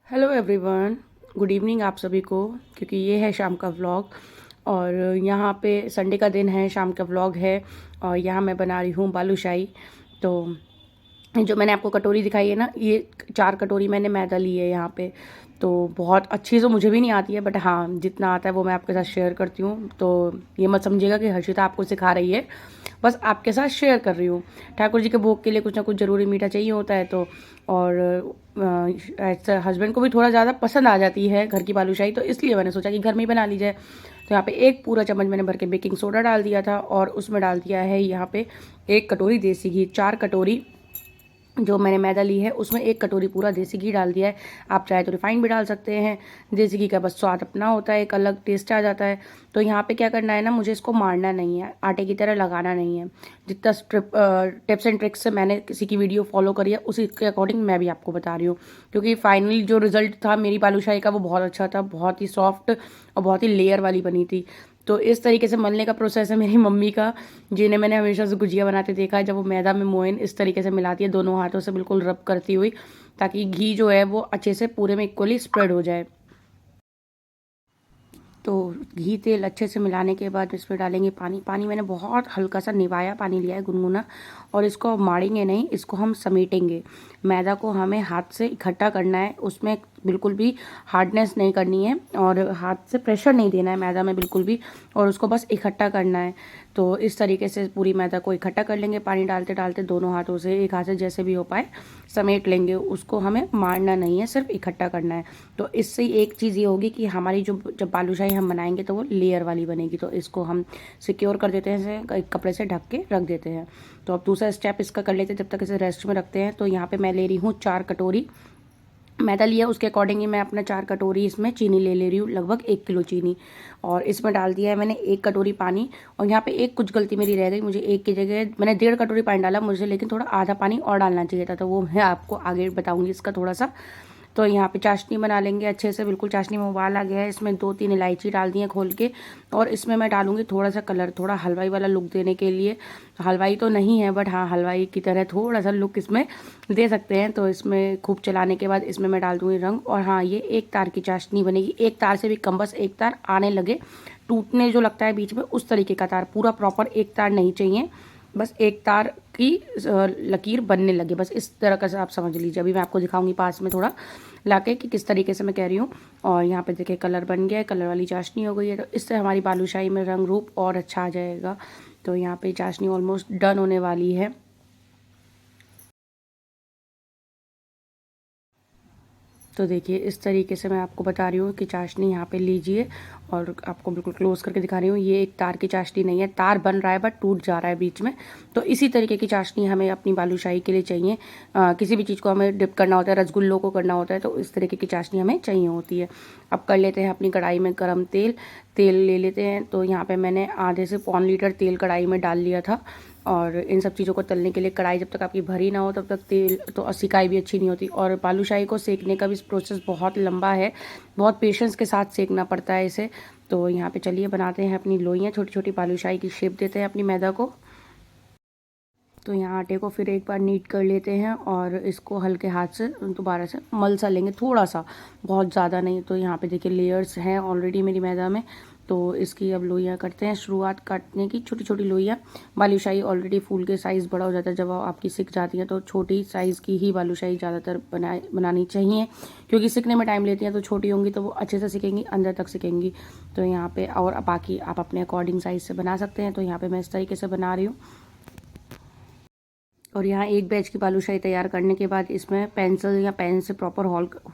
Hello everyone, good evening आप सभी को। क्योंकि ये है शाम का व्लॉग और यहाँ पे संडे का दिन है, शाम का व्लॉग है और यहाँ मैं बना रही हूँ बालूशाही। तो जो मैंने आपको कटोरी दिखाई है ना, ये 4 कटोरी मैंने मैदा ली है यहाँ पे। तो बहुत अच्छी तो मुझे भी नहीं आती है, बट हाँ जितना आता है वो मैं आपके साथ शेयर करती हूँ। तो ये मत समझिएगा कि हर्षिता आपको सिखा रही है, बस आपके साथ शेयर कर रही हूँ। ठाकुर जी के भोग के लिए कुछ ना कुछ ज़रूरी मीठा चाहिए होता है। तो और ऐसा हस्बैंड को भी थोड़ा ज़्यादा पसंद आ जाती है घर की बालूशाही, तो इसलिए मैंने सोचा कि घर में ही बना ली जाए। तो यहाँ पे एक पूरा चम्मच मैंने भर के बेकिंग सोडा डाल दिया था और उसमें डाल दिया है यहाँ पे 1 कटोरी देसी घी। 4 कटोरी जो मैंने मैदा ली है उसमें 1 कटोरी पूरा देसी घी डाल दिया है। आप चाहे तो रिफाइंड भी डाल सकते हैं, देसी घी का बस स्वाद अपना होता है, एक अलग टेस्ट आ जाता है। तो यहाँ पे क्या करना है ना, मुझे इसको मारना नहीं है, आटे की तरह लगाना नहीं है। जितना टिप्स एंड ट्रिक्स से मैंने किसी की वीडियो फॉलो करी है उसी के अकॉर्डिंग मैं भी आपको बता रही हूँ। क्योंकि फाइनली जो रिजल्ट था मेरी बालूशाही का वो बहुत अच्छा था, बहुत ही सॉफ्ट और बहुत ही लेयर वाली बनी थी। तो इस तरीके से मलने का प्रोसेस है मेरी मम्मी का, जिन्हें मैंने हमेशा से गुजिया बनाते देखा है। जब वो मैदा में मोइन इस तरीके से मिलाती है दोनों हाथों से बिल्कुल रब करती हुई, ताकि घी जो है वो अच्छे से पूरे में इक्वली स्प्रेड हो जाए। तो घी तेल अच्छे से मिलाने के बाद इसमें डालेंगे पानी। पानी मैंने बहुत हल्का सा निवाया पानी लिया है, गुनगुना। और इसको मारेंगे नहीं, इसको हम समेटेंगे। मैदा को हमें हाथ से इकट्ठा करना है, उसमें बिल्कुल भी हार्डनेस नहीं करनी है और हाथ से प्रेशर नहीं देना है मैदा में बिल्कुल भी, और उसको बस इकट्ठा करना है। तो इस तरीके से पूरी मैदा को इकट्ठा कर लेंगे, पानी डालते डालते दोनों हाथों से, एक हाथ से जैसे भी हो पाए समेट लेंगे। उसको हमें मारना नहीं है, सिर्फ इकट्ठा करना है। तो इससे एक चीज़ ये होगी कि हमारी जो जब बालूशाही हम बनाएंगे तो वो लेयर वाली बनेगी। तो इसको हम सिक्योर कर देते हैं, एक कपड़े से ढक के रख देते हैं। तो अब दूसरा स्टेप इसका कर लेते हैं, जब तक इसे रेस्ट में रखते हैं। तो यहाँ पे मैं ले रही हूँ 4 कटोरी मैदा लिया, उसके अकॉर्डिंग ही मैं अपना 4 कटोरी इसमें चीनी ले रही हूँ, लगभग 1 किलो चीनी। और इसमें डाल दिया है मैंने 1 कटोरी पानी। और यहाँ पे एक कुछ गलती मेरी रह गई, मुझे 1 की जगह मैंने 1.5 कटोरी पानी डाला मुझे, लेकिन थोड़ा आधा पानी और डालना चाहिए था। तो वो मैं आपको आगे बताऊँगी इसका थोड़ा सा। तो यहाँ पे चाशनी बना लेंगे अच्छे से, बिल्कुल चाशनी में उबाल आ गया है। इसमें 2-3 इलायची डाल दी है खोल के, और इसमें मैं डालूंगी थोड़ा सा कलर, थोड़ा हलवाई वाला लुक देने के लिए। हलवाई तो नहीं है, बट हाँ हलवाई की तरह थोड़ा सा लुक इसमें दे सकते हैं। तो इसमें खूब चलाने के बाद इसमें मैं डाल दूँगी रंग। और हाँ, ये 1 तार की चाशनी बनेगी, 1 तार से भी कम, बस 1 तार आने लगे, टूटने जो लगता है बीच में उस तरीके का तार, पूरा प्रॉपर 1 तार नहीं चाहिए, बस 1 तार की लकीर बनने लगे, बस इस तरह का आप समझ लीजिए। अभी मैं आपको दिखाऊंगी पास में थोड़ा लाके कि किस तरीके से मैं कह रही हूँ। और यहाँ पे देखिए कलर बन गया है, कलर वाली चाशनी हो गई है। तो इससे हमारी बालूशाही में रंग रूप और अच्छा आ जाएगा। तो यहाँ पे चाशनी ऑलमोस्ट डन होने वाली है। तो देखिए इस तरीके से मैं आपको बता रही हूँ कि चाशनी यहाँ पे लीजिए, और आपको बिल्कुल क्लोज करके दिखा रही हूँ। ये एक तार की चाशनी नहीं है, तार बन रहा है बट टूट जा रहा है बीच में। तो इसी तरीके की चाशनी हमें अपनी बालूशाही के लिए चाहिए। किसी भी चीज़ को हमें डिप करना होता है, रसगुल्लों को करना होता है, तो इस तरीके की चाशनी हमें चाहिए होती है। अब कर लेते हैं अपनी कढ़ाई में गर्म तेल। तेल ले लेते हैं। तो यहाँ पर मैंने आधे से पौन लीटर तेल कढ़ाई में डाल लिया था। और इन सब चीज़ों को तलने के लिए कढ़ाई जब तक आपकी भरी ना हो तब तक तेल तो सिकाई भी अच्छी नहीं होती। और बालूशाही को सेकने का भी प्रोसेस बहुत लंबा है, बहुत पेशेंस के साथ सेकना पड़ता है इसे। तो यहाँ पे चलिए बनाते हैं अपनी लोइयाँ, छोटी छोटी बालूशाही की शेप देते हैं अपनी मैदा को। तो यहाँ आटे को फिर एक बार नीट कर लेते हैं और इसको हल्के हाथ से दोबारा से मल सा लेंगे, थोड़ा सा, बहुत ज़्यादा नहीं। तो यहाँ पे देखिए लेयर्स हैं ऑलरेडी मेरी मैदा में। तो इसकी अब लोइयाँ करते हैं, शुरुआत काटने की, छोटी छोटी लोइयाँ। बालूशाही ऑलरेडी फूल के साइज़ बड़ा हो जाता है जब आपकी सिक जाती है, तो छोटी साइज़ की ही बालूशाही ज़्यादातर बनानी चाहिए, क्योंकि सिकने में टाइम लेती हैं। तो छोटी होंगी तो वो अच्छे से सिकेंगी, अंदर तक सिकेंगी। तो यहाँ पे और बाकी आप अपने अकॉर्डिंग साइज़ से बना सकते हैं। तो यहाँ पे मैं इस तरीके से बना रही हूँ। और यहाँ एक बैच की बालूशाही तैयार करने के बाद इसमें पेंसिल या पेन से प्रॉपर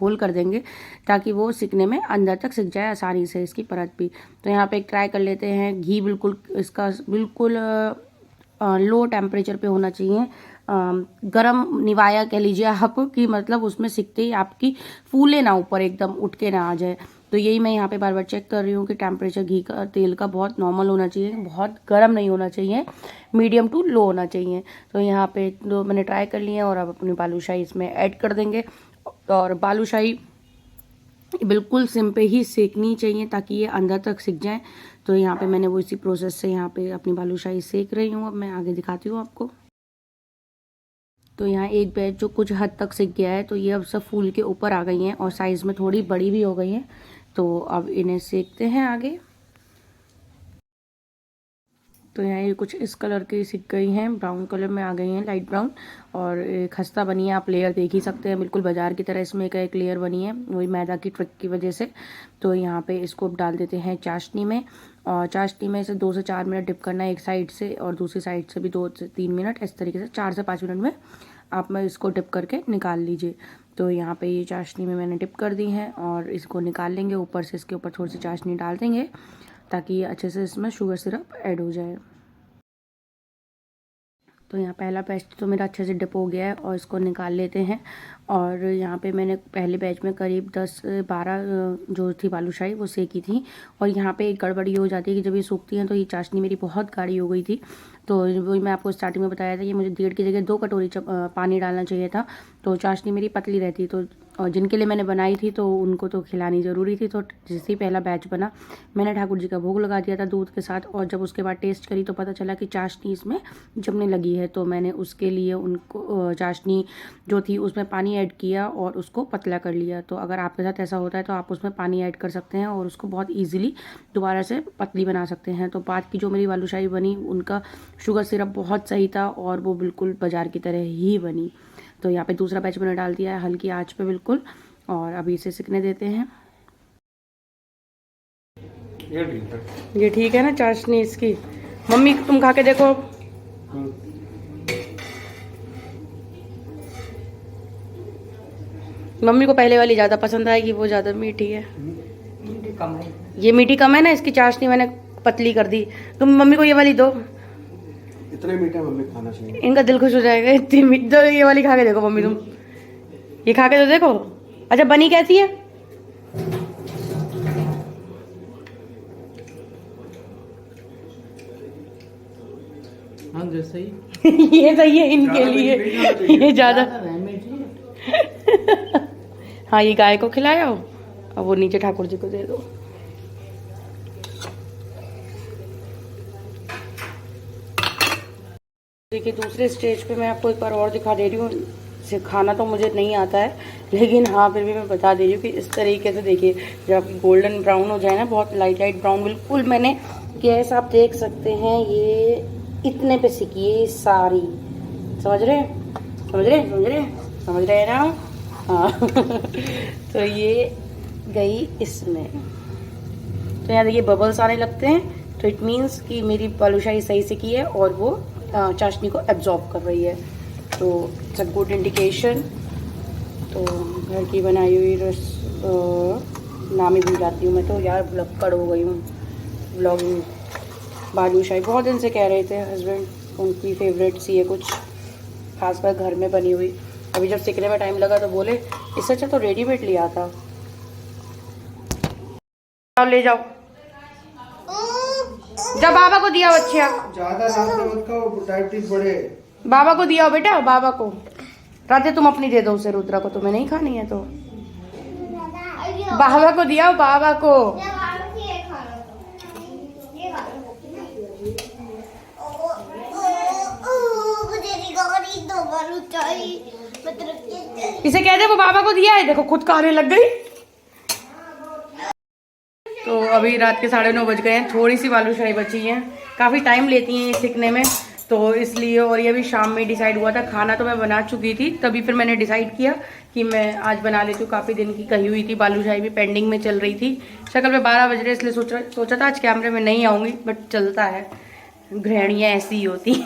होल कर देंगे, ताकि वो सिकने में अंदर तक सिक जाए आसानी से, इसकी परत भी। तो यहाँ पे एक ट्राई कर लेते हैं। घी बिल्कुल इसका बिल्कुल लो टेम्परेचर पे होना चाहिए, गरम निवाया कह लीजिए आप, कि मतलब उसमें सिकते ही आपकी फूले ना, ऊपर एकदम उठ के ना आ जाए। तो यही मैं यहाँ पे बार बार चेक कर रही हूँ कि टेम्परेचर घी का, तेल का बहुत नॉर्मल होना चाहिए, बहुत गर्म नहीं होना चाहिए, मीडियम टू लो होना चाहिए। तो यहाँ पे दो मैंने ट्राई कर लिए हैं और अब अपनी बालूशाही इसमें ऐड कर देंगे। और बालूशाही बिल्कुल सिम पे ही सेकनी चाहिए ताकि ये अंदर तक सिक जाए। तो यहाँ पे मैंने वो इसी प्रोसेस से यहाँ पे अपनी बालूशाही सेक रही हूँ। अब मैं आगे दिखाती हूँ आपको। तो यहाँ एक बैच जो कुछ हद तक सिक गया है, तो ये अब सब फूल के ऊपर आ गई हैं और साइज़ में थोड़ी बड़ी भी हो गई हैं। तो अब इन्हें सेकते हैं आगे। तो यहाँ ये कुछ इस कलर की सिक गई हैं, ब्राउन कलर में आ गई हैं, लाइट ब्राउन। और खस्ता बनी है, आप लेयर देख ही सकते हैं, बिल्कुल बाजार की तरह इसमें एक लेयर बनी है, वही मैदा की ट्रिक की वजह से। तो यहाँ पे इसको डाल देते हैं चाशनी में, और चाशनी में इसे 2 से 4 मिनट डिप करना है एक साइड से, और दूसरी साइड से भी 2 से 3 मिनट, इस तरीके से 4 से 5 मिनट में आप मैं इसको डिप करके निकाल लीजिए। तो यहाँ पे ये चाशनी में मैंने डिप कर दी है और इसको निकाल लेंगे। ऊपर से इसके ऊपर थोड़ी सी चाशनी डाल देंगे ताकि ये अच्छे से इसमें शुगर सिरप ऐड हो जाए। तो यहाँ पहला बैच तो मेरा अच्छे से डिप हो गया है और इसको निकाल लेते हैं। और यहाँ पे मैंने पहले बैच में करीब 10-12 जो थी बालूशाही वो सेकी थी। और यहाँ पे एक गड़बड़ी हो जाती है कि जब ये सूखती हैं तो ये चाशनी मेरी बहुत गाढ़ी हो गई थी। तो वही मैं आपको स्टार्टिंग में बताया था कि मुझे 1.5 की जगह 2 कटोरी पानी डालना चाहिए था। तो चाशनी मेरी पतली रहती, तो और जिनके लिए मैंने बनाई थी तो उनको तो खिलानी ज़रूरी थी। तो जैसे ही पहला बैच बना, मैंने ठाकुर जी का भोग लगा दिया था दूध के साथ। और जब उसके बाद टेस्ट करी तो पता चला कि चाशनी इसमें जमने लगी है। तो मैंने उसके लिए उनको चाशनी जो थी उसमें पानी ऐड किया और उसको पतला कर लिया। तो अगर आपके साथ ऐसा होता है तो आप उसमें पानी ऐड कर सकते हैं और उसको बहुत ईजिली दोबारा से पतली बना सकते हैं। तो बाद की जो मेरी बालूशाही बनी उनका शुगर सिरप बहुत सही था और वो बिल्कुल बाजार की तरह ही बनी। तो यहाँ पे दूसरा बैच मैंने डाल दिया है हल्की आंच पे बिल्कुल, और अभी इसे सिकने देते हैं। ये ठीक है ना चाशनी इसकी? मम्मी तुम खा के देखो। मम्मी को पहले वाली ज़्यादा पसंद आएगी, वो ज़्यादा मीठी है। कम है। ये मीठी कम है ना, इसकी चाशनी मैंने पतली कर दी। तुम मम्मी को ये वाली दो, इतने मीठा मम्मी खाना चाहिए, इनका दिल खुश हो जाएगा। इतनी मीठी दो, ये वाली खा के देखो मम्मी, तुम ये खा के तो देखो। अच्छा बनी कैसी है? हाँ जैसे ही ये सही है इनके लिए, ये ज्यादा। हाँ ये गाय को खिलाया हो, अब वो नीचे ठाकुर जी को दे दो। देखिए दूसरे स्टेज पे मैं आपको एक बार और दिखा दे रही हूँ। सिखाना तो मुझे नहीं आता है, लेकिन हाँ फिर भी मैं बता दे रही हूँ कि इस तरीके से देखिए जब आपकी गोल्डन ब्राउन हो जाए ना, बहुत लाइट लाइट ब्राउन, बिल्कुल मैंने गैस आप देख सकते हैं ये इतने पे सिकी है सारी। समझ रहे समझ रहे समझ रहे समझ रहे हैं ना? हाँ तो ये गई इसमें। तो यहाँ देखिए बबल्स आने लगते हैं, तो इट मीन्स कि मेरी बालूशाही सही सिकी है और वो चाशनी को एब्जॉर्ब कर रही है। तो इट्स अ गुड इंडिकेशन। तो घर की बनाई हुई नाम ही भूल जाती हूँ मैं तो यार, भुलक्कड़ हो गई हूँ ब्लॉगिंग। बालूशाही बहुत दिन से कह रहे थे हस्बैंड, उनकी फेवरेट सी है कुछ, खासकर घर में बनी हुई। अभी जब सीखने में टाइम लगा तो बोले इससे अच्छा तो रेडीमेड लिया था। ले जाओ, जब बाबा को दिया बच्चिया, ज्यादा नाश्ता मत खाओ, डायबिटीज बढ़े। बाबा को दिया बेटा, बाबा को। राधे तुम अपनी दे दो उसे, रुद्रा को तुम्हें नहीं खानी है तो बाबा को दिया, बाबा को। इसे कह दे वो बाबा को दिया है, देखो खुद खाने लग गई। तो अभी रात के 9:30 बज गए हैं, थोड़ी सी बालूशाही बची है, काफ़ी टाइम लेती हैं ये सीखने में, तो इसलिए। और ये भी शाम में डिसाइड हुआ था, खाना तो मैं बना चुकी थी, तभी फिर मैंने डिसाइड किया कि मैं आज बना लेती हूँ। काफ़ी दिन की कही हुई थी बालूशाही भी, पेंडिंग में चल रही थी। शक्ल में 12 बज रहे, इसलिए सोचा था आज कैमरे में नहीं आऊँगी, बट चलता है, गृहिणियाँ ऐसी ही होती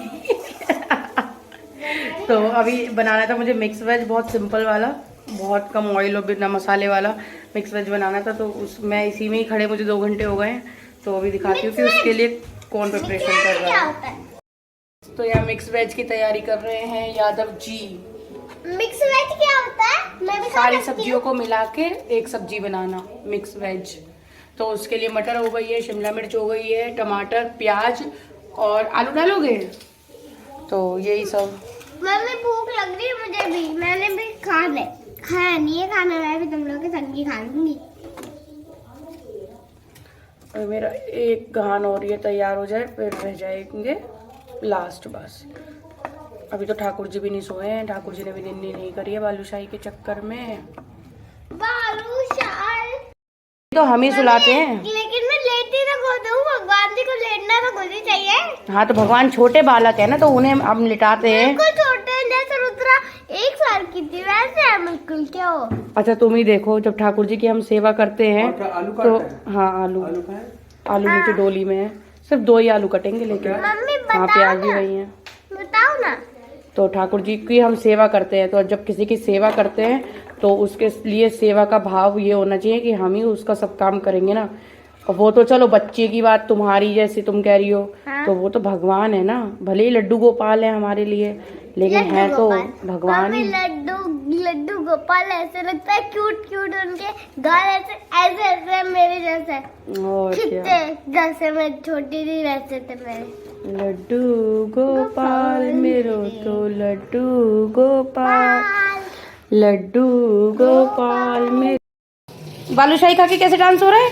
तो अभी बनाना था मुझे मिक्स वेज, बहुत सिंपल वाला, बहुत कम ऑयल और बिना मसाले वाला मिक्स वेज बनाना था। तो मैं इसी में ही खड़े, मुझे 2 घंटे हो गए हैं। तो अभी दिखाती हूँ कि उसके लिए कौन प्रिपरेशन कर रहा है। तो यहाँ मिक्स वेज की तैयारी कर रहे हैं यादव जी। मिक्स वेज क्या होता है? मैं भी सारी सब्जियों को मिला के एक सब्जी बनाना, मिक्स वेज। तो उसके लिए मटर हो गई है, शिमला मिर्च हो गई है, टमाटर, प्याज और आलू डालोगे। तो यही सब। मम्मी भूख लग रही है मुझे भी, मैंने भी खाया नहीं है खाना, मैं भी तुम लोग के संग ही खा लूंगी। और मेरा एक घान और ये तैयार हो जाए फिर रह जाएंगे लास्ट बस। अभी तो ठाकुर जी भी नहीं सोए हैं, ठाकुर जी ने भी नींद नहीं करी है बालूशाही के चक्कर में। बालूशाही तो हम ही सुलाते हैं। लेकिन मैं लेटी तो खुद हूँ, भगवान जी को लेटना तो खुद ही चाहिए। हाँ तो भगवान छोटे बालक है ना, तो उन्हें हम लिटाते हैं। बिल्कुल छोटे हैं, जैसे रुद्रा 1 साल की थी वैसे है बिल्कुल। क्या हो? अच्छा तुम ही देखो, जब ठाकुर जी की हम सेवा करते हैं आलू तो काटना है? हाँ आलू आलू का है? आलू नीचे डोली में है, सिर्फ 2 ही आलू कटेंगे लेकिन। मम्मी हाँ बताओ प्याज भी ना, वही है। बताओ ना। तो ठाकुर जी की हम सेवा करते हैं, तो जब किसी की सेवा करते हैं तो उसके लिए सेवा का भाव ये होना चाहिए कि हम ही उसका सब काम करेंगे ना। और वो तो चलो बच्चे की बात तुम्हारी, जैसे तुम कह रही हो, हाँ? तो वो तो भगवान है ना, भले ही लड्डू गोपाल है हमारे लिए, लेकिन लड्डू है तो गोपाल। भगवान मम्मी ही। लड्डू गोपाल ऐसे लगता है क्यूट क्यूट, उनके गाल ऐसे ऐसे ऐसे मेरे जैसे और क्या, खिलते, जैसे मैं छोटी थी वैसे थे मेरे। लड्डू गोपाल मेरो तो लड्डू गोपाल, लड्डू गोपाल मेरो। बालूशाही खा के कैसे डांस हो रहा है,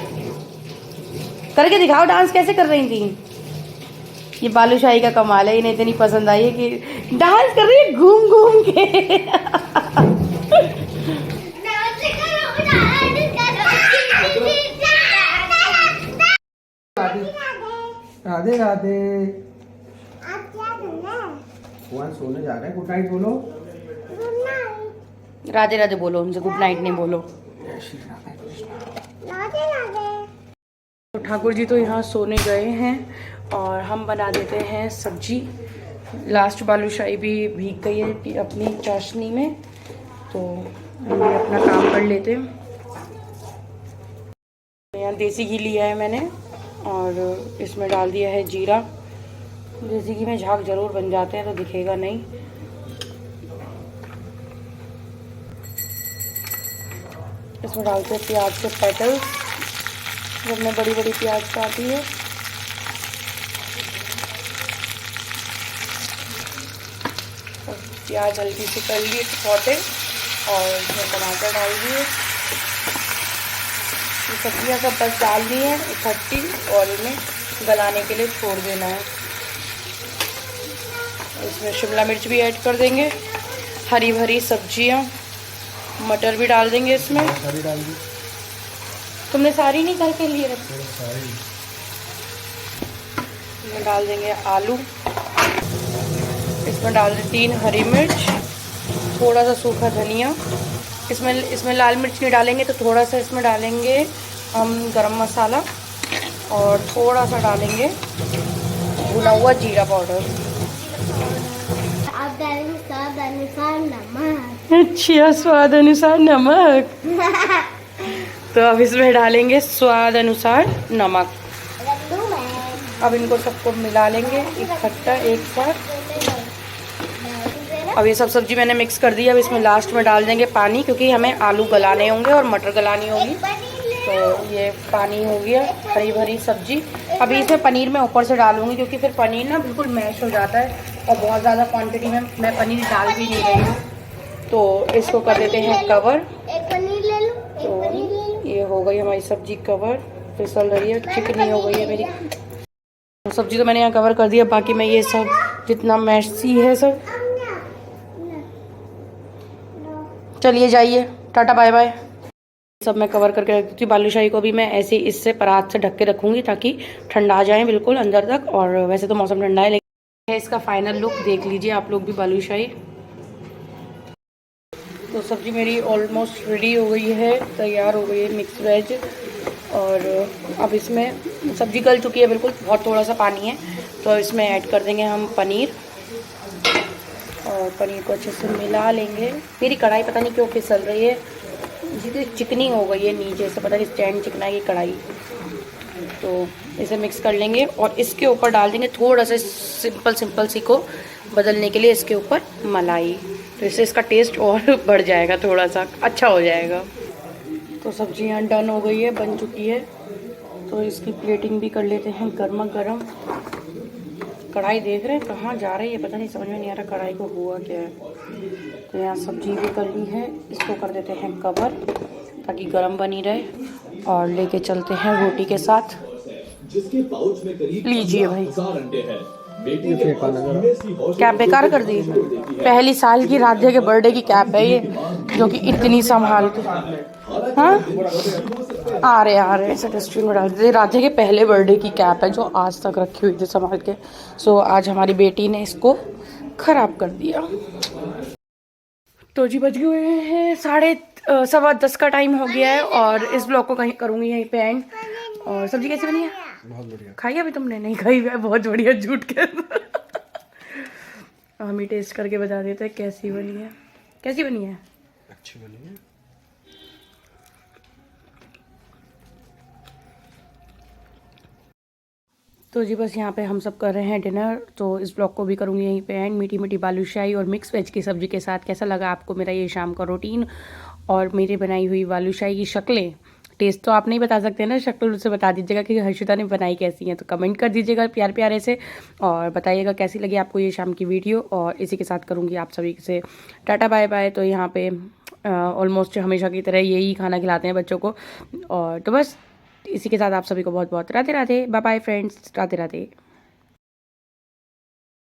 करके दिखाओ डांस कैसे कर रही थी। ये बालूशाही का कमाल है, इन्हें इतनी पसंद आई है कि डांस कर रही है घूम घूम के। राधे राधे। भगवान सोने जा रहे हैं, गुड नाइट बोलो। राधे राधे बोलो उनसे, गुड नाइट नहीं बोलो। तो ठाकुर जी तो यहाँ सोने गए हैं और हम बना देते हैं सब्जी। लास्ट बालूशाही भी भीग गई है अपनी चाशनी में, तो हम भी अपना काम कर लेते हैं। यहाँ देसी घी लिया है मैंने और इसमें डाल दिया है जीरा। देसी घी में झाग जरूर बन जाते हैं, तो दिखेगा नहीं। इसमें डालते हैं प्याज के पेटल्स, जब मैं बड़ी बड़ी प्याज काटी है। और प्याज हल्की सी कर लिए सौटे और इसमें टमाटर डाल दिए। ये सब्जियां सब बस डाल दी हैं इकट्ठी और इन्हें गलाने के लिए छोड़ देना है। इसमें शिमला मिर्च भी ऐड कर देंगे, हरी भरी सब्जियां, मटर भी डाल देंगे इसमें। सारी डाल दी तुमने सारी नहीं करके लिए रखी? इसमें डाल देंगे आलू, इसमें डाल दें 3 हरी मिर्च, थोड़ा सा सूखा धनिया। इसमें लाल मिर्च नहीं डालेंगे, तो थोड़ा सा इसमें डालेंगे हम गरम मसाला और थोड़ा सा डालेंगे भुना हुआ जीरा पाउडर। आप डालेंगे स्वाद अनुसार नमक। अच्छा, स्वाद अनुसार नमक। तो अब इसमें डालेंगे स्वाद अनुसार नमक। अब इनको सबको मिला लेंगे इकट्ठा एक साथ। अब ये सब सब्जी मैंने मिक्स कर दी। अब इसमें लास्ट में डाल देंगे पानी, क्योंकि हमें आलू गलाने होंगे और मटर गलानी होगी। तो ये पानी हो गया, हरी भरी सब्जी। अभी इसमें पनीर मैं ऊपर से डालूंगी, क्योंकि फिर पनीर ना बिल्कुल मैश हो जाता है और बहुत ज़्यादा क्वांटिटी में मैं पनीर डाल भी नहीं रही हूँ। तो इसको कर देते हैं कवर। एक पनीर ले लो, एक पनीर ले लो। ये हो गई हमारी सब्जी कवर, फिसल रही है, चिकनी हो गई है मेरी सब्जी। तो मैंने यहाँ कवर कर दिया, बाकी मैं ये सब जितना मैशी है सब, चलिए जाइए, टाटा बाय बाय, सब मैं कवर करके रख देती हूँ। बालूशाही को भी मैं ऐसे इससे परात से ढक के रखूँगी ताकि ठंडा जाए बिल्कुल अंदर तक। और वैसे तो मौसम ठंडा है, लेकिन इसका फाइनल लुक देख लीजिए आप लोग भी बालूशाही। तो सब्जी मेरी ऑलमोस्ट रेडी हो गई है, तैयार हो गई है मिक्स वेज। और अब इसमें सब्जी गल चुकी है बिल्कुल, बहुत थोड़ा सा पानी है, तो इसमें ऐड कर देंगे हम पनीर और पनीर को अच्छे से मिला लेंगे। मेरी कढ़ाई पता नहीं क्यों फिसल रही है, जितनी चिकनी हो गई है नीचे से, पता नहीं स्टैंड चिकना है ये कढ़ाई। तो इसे मिक्स कर लेंगे और इसके ऊपर डाल देंगे थोड़ा सा सिंपल सी को बदलने के लिए इसके ऊपर मलाई। तो इससे इसका टेस्ट और बढ़ जाएगा, थोड़ा सा अच्छा हो जाएगा। तो सब्जियां डन हो गई है, बन चुकी है। तो इसकी प्लेटिंग भी कर लेते हैं गर्मा गर्म। कढ़ाई देख रहे हैं कहाँ जा रही है, पता नहीं, समझ में नहीं आ रहा कढ़ाई को हुआ क्या है। तो यहाँ सब्जी भी कर ली है, इसको कर देते हैं कवर ताकि गर्म बनी रहे और लेके चलते हैं रोटी के साथ। जिसके पाउच में करीब लीजिए भाई। 1000 अंडे हैं। कैप बेकार कर दी। पहली साल की राधे के बर्थडे की कैप है ये, जो कि इतनी संभाल के, हाँ आ रहे ऐसे डस्टबिन में डाल दी। राधे के पहले बर्थडे की कैप है जो आज तक रखी हुई थी संभाल के। सो आज हमारी बेटी ने इसको खराब कर दिया। तो जी बज गए हैं 10:15 का टाइम हो गया है और इस ब्लॉग को कहीं करूँगी यहीं पे एंड। और सब्जी कैसी बनी है? बहुत बढ़िया। खाई अभी तुमने? नहीं खाई है। बहुत बढ़िया झूठ के हम ही टेस्ट करके बता देते हैं कैसी बनी है। कैसी बनी है? अच्छी बनी है। तो जी बस यहाँ पे हम सब कर रहे हैं डिनर। तो इस ब्लॉग को भी करूँगी यहीं पे एंड। मीठी मीठी बालूशाही और मिक्स वेज की सब्ज़ी के साथ कैसा लगा आपको मेरा ये शाम का रूटीन और मेरी बनाई हुई बालूशाही की शक्लें? टेस्ट तो आप नहीं बता सकते ना, शक्ल उससे बता दीजिएगा कि हर्षिता ने बनाई कैसी है। तो कमेंट कर दीजिएगा प्यार प्यारे से और बताइएगा कैसी लगी आपको ये शाम की वीडियो। और इसी के साथ करूँगी आप सभी से टाटा बाय बाय। तो यहाँ पे ऑलमोस्ट हमेशा की तरह यही खाना खिलाते हैं बच्चों को। और तो बस इसी के साथ आप सभी को बहुत बहुत Radhe Radhe. Bye bye friends, Radhe Radhe.